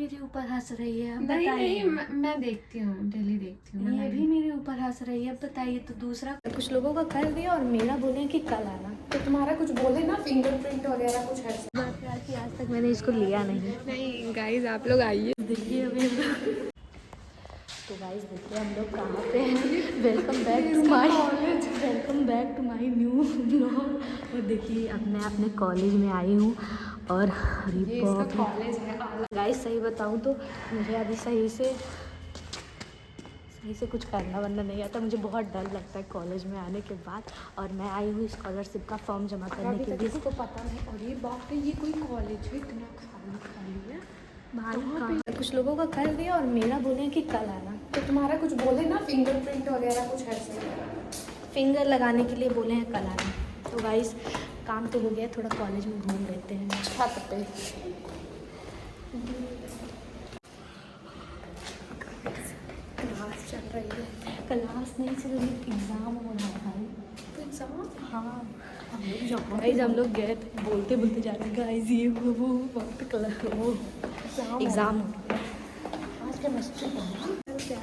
मेरे ऊपर हंस रही है। नहीं बताइए। नहीं, मैं देखती हूँ, डेली देखती हूँ। ये भी मेरे ऊपर हंस रही है। बताइए तो दूसरा कुछ लोगों का कर दिया और मेरा बोले कि कल आना। तो तुम्हारा कुछ बोले ना, फिंगरप्रिंट वगैरह कुछ है? बात यार कि आज तक मैंने इसको लिया नहीं। नहीं गाइस, आप लोग आइए। देखिए अभी तो गाइस देखिए हम लोग कहाँ पे हैं। Welcome back to my new blog. और देखिए अब मैं अपने कॉलेज में आई हूँ और ये इसका कॉलेज है। गाइस सही बताऊँ तो मुझे अभी सही से कुछ करना वरना नहीं आता। मुझे बहुत डर लगता है कॉलेज में आने के बाद। और मैं आई हूँ स्कॉलरशिप का फॉर्म जमा करने के लिए। इसको पता नहीं। और ये बाप रे, ये कोई कॉलेज है? इतना खाली है भाई कुछ लोगों का कर दिया और मेरा बोले कि कल आना। तो तुम्हारा कुछ बोले ना, फिंगरप्रिंट वगैरह कुछ है? फिंगर लगाने के लिए बोले हैं कल आना। तो गाइस काम तो हो गया, थोड़ा कॉलेज में घूम लेते हैं छत पे। क्लास चल रही है। क्लास नहीं चल रही, एग्ज़ाम हो रहा है। तो एग्जाम? हाँ गाइस हम लोग गए थे, बोलते बोलते जा रहे हैं गाइस ये वो वक्त वो एग्ज़ाम आज केमिस्ट्री का क्या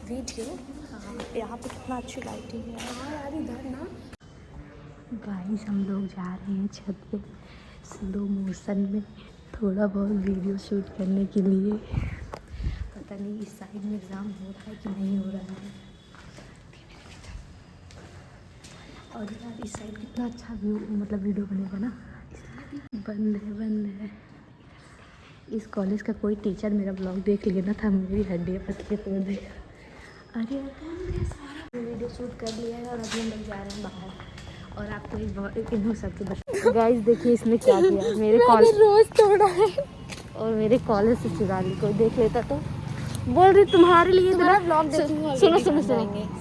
वीडियो। हाँ यहाँ पे कितना अच्छी लाइटिंग है। हाँ यार, इधर ना। गाइस हम लोग जा रहे हैं छत पे स्लो मोशन में थोड़ा बहुत वीडियो शूट करने के लिए। पता नहीं इस साइड में एग्ज़ाम हो रहा है कि नहीं हो रहा है। और यार इस साइड कितना अच्छा व्यू मतलब वीडियो बनेगा ना। बंद है। इस कॉलेज का कोई टीचर मेरा ब्लॉग देख लिया ना था मेरी हड्डियाँ पतली तोड़ देगा। अरे वीडियो शूट कर लिया है और अभी हम लोग जा रहे हैं बाहर। और आपको एक इन सबके बता गाइस देखिए इसने क्या किया मेरे कॉलेज रोज तोड़ा है और मेरे कॉलेज से चुरा ली। कोई देख लेता तो बोल रही तुम्हारे लिए इतना ब्लॉग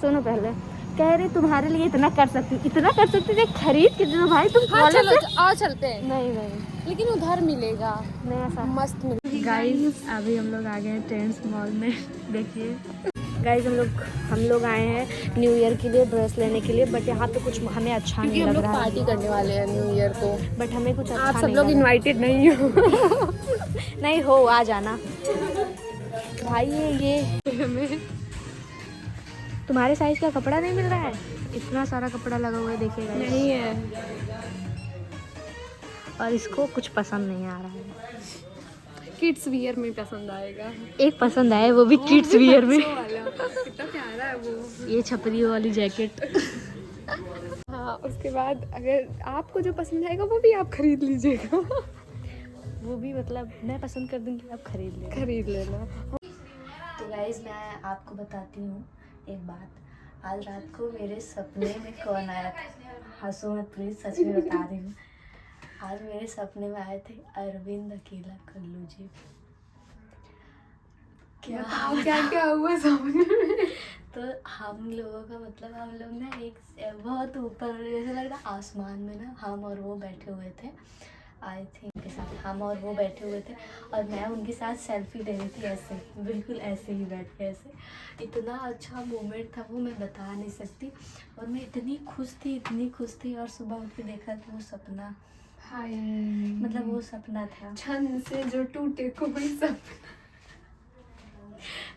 सुनो पहले कह रही तुम्हारे लिए इतना कर सकती थे खरीद के दो भाई तुम हाँ कॉलेज चलो से। आओ चलते हैं। नहीं लेकिन उधर मिलेगा नहीं ऐसा मस्त मिलेगा। गाइस अभी हम लोग आ गए हैं ट्रेंड्स मॉल में। देखिए गाइस हम लोग आए हैं न्यू ईयर के लिए ड्रेस लेने के लिए। बट यहाँ पे कुछ हमें अच्छा नहीं लग रहा है। पार्टी करने वाले हैं न्यू ईयर को। बट हमें कुछ अच्छा आप सब नहीं लोग लग रहा। इनवाइटेड नहीं हो। नहीं हो आ जाना भाई। ये तुम्हारे साइज का कपड़ा नहीं मिल रहा है। इतना सारा कपड़ा लगा हुआ है देखिएगा। नहीं है। और इसको कुछ पसंद नहीं आ रहा है। किड्स वियर में पसंद आएगा। एक पसंद आए वो भी किड्स वियर में। कितना प्यारा है वो। ये छपरी वाली जैकेट। हाँ उसके बाद अगर आपको जो पसंद आएगा वो भी आप खरीद लीजिएगा। वो भी मतलब मैं पसंद कर दूंगी आप खरीद लेना। तो गाइज मैं आपको बताती हूँ एक बात। आज रात को मेरे सपने में कौन आया था। हंसो मत प्लीज, सच में बता रही हूँ। आज मेरे सपने में आए थे अरविंद अकेला कल्लू जी। क्या हुआ सपने में? तो हम लोगों का मतलब हम लोग ना एक बहुत ऊपर जैसे लग रहा आसमान में ना हम और वो बैठे हुए थे। आई थिंक उनके साथ हम और वो बैठे हुए थे और मैं उनके साथ सेल्फी ले रही थी ऐसे बिल्कुल ऐसे ही बैठ के ऐसे। इतना अच्छा मोमेंट था वो, मैं बता नहीं सकती। और मैं इतनी खुश थी और सुबह उठ के देखा तो वो सपना मतलब वो सपना था। छन से जो टूटे कोई सपना।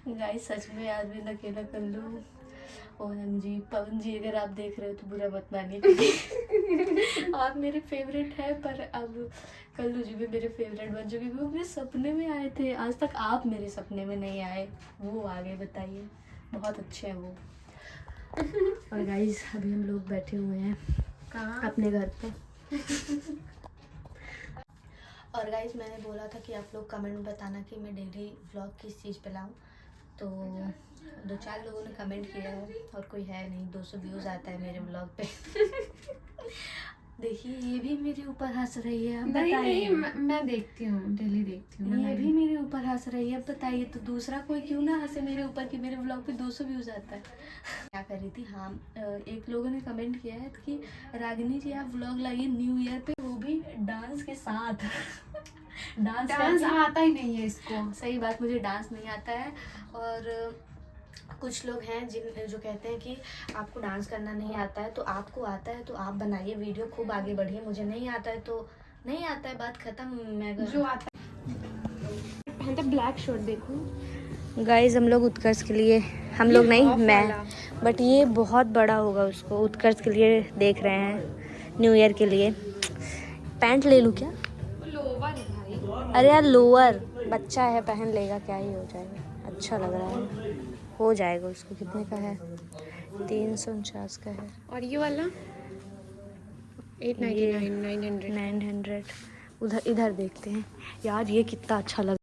गाइस सच में अरविंद अकेला कल्लू OMG पवन जी अगर आप देख रहे हो तो बुरा मत मानिए। आप मेरे फेवरेट है पर अब कल्लू जी भी मेरे फेवरेट बन चुके वो मेरे सपने में आए थे। आज तक आप मेरे सपने में नहीं आए, वो आ गए। बताइए बहुत अच्छे हैं वो। और गाइस अभी हम लोग बैठे हुए हैं कहाँ? अपने घर पे। और गाइस मैंने बोला था कि आप लोग कमेंट में बताना कि मैं डेली व्लॉग किस चीज़ पे लाऊं। तो 2-4 लोगों ने कमेंट किया है और कोई है नहीं। 200 व्यूज़ आता है मेरे व्लॉग पे। देखिए ये भी मेरे ऊपर हंस रही है। अब बताइए। मैं देखती हूँ, डेली देखती हूँ। ये भी मेरे ऊपर हंस रही है। अब बताइए तो दूसरा कोई क्यों ना हंसे मेरे ऊपर कि मेरे व्लॉग पे 200 व्यूज़ आता है। क्या कर रही थी। हाँ एक लोगों ने कमेंट किया है कि रागिनी जी आप व्लॉग लाइए न्यू ईयर पे, वो भी डांस के साथ। डांस आता ही नहीं है इसको। सही बात, मुझे डांस नहीं आता है। और कुछ लोग हैं जो कहते हैं कि आपको डांस करना नहीं आता है। तो आपको आता है तो आप बनाइए वीडियो, खूब आगे बढ़िए। मुझे नहीं आता है तो नहीं आता है, बात खत्म। मैं जो आता है मतलब ब्लैक शर्ट देखो। गाइज हम लोग उत्कर्ष के लिए, हम लोग नहीं मैं, बट ये बहुत बड़ा होगा, उसको उत्कर्ष के लिए देख रहे हैं न्यू ईयर के लिए। पैंट ले लूँ क्या? लोवर है भाई। अरे यार लोअर, बच्चा है पहन लेगा, क्या ही हो जाएगा, अच्छा लग रहा है, हो जाएगा उसको। कितने का है? 349 का है। और ये वाला 899 900। 900। उधर इधर देखते हैं यार, ये कितना अच्छा लग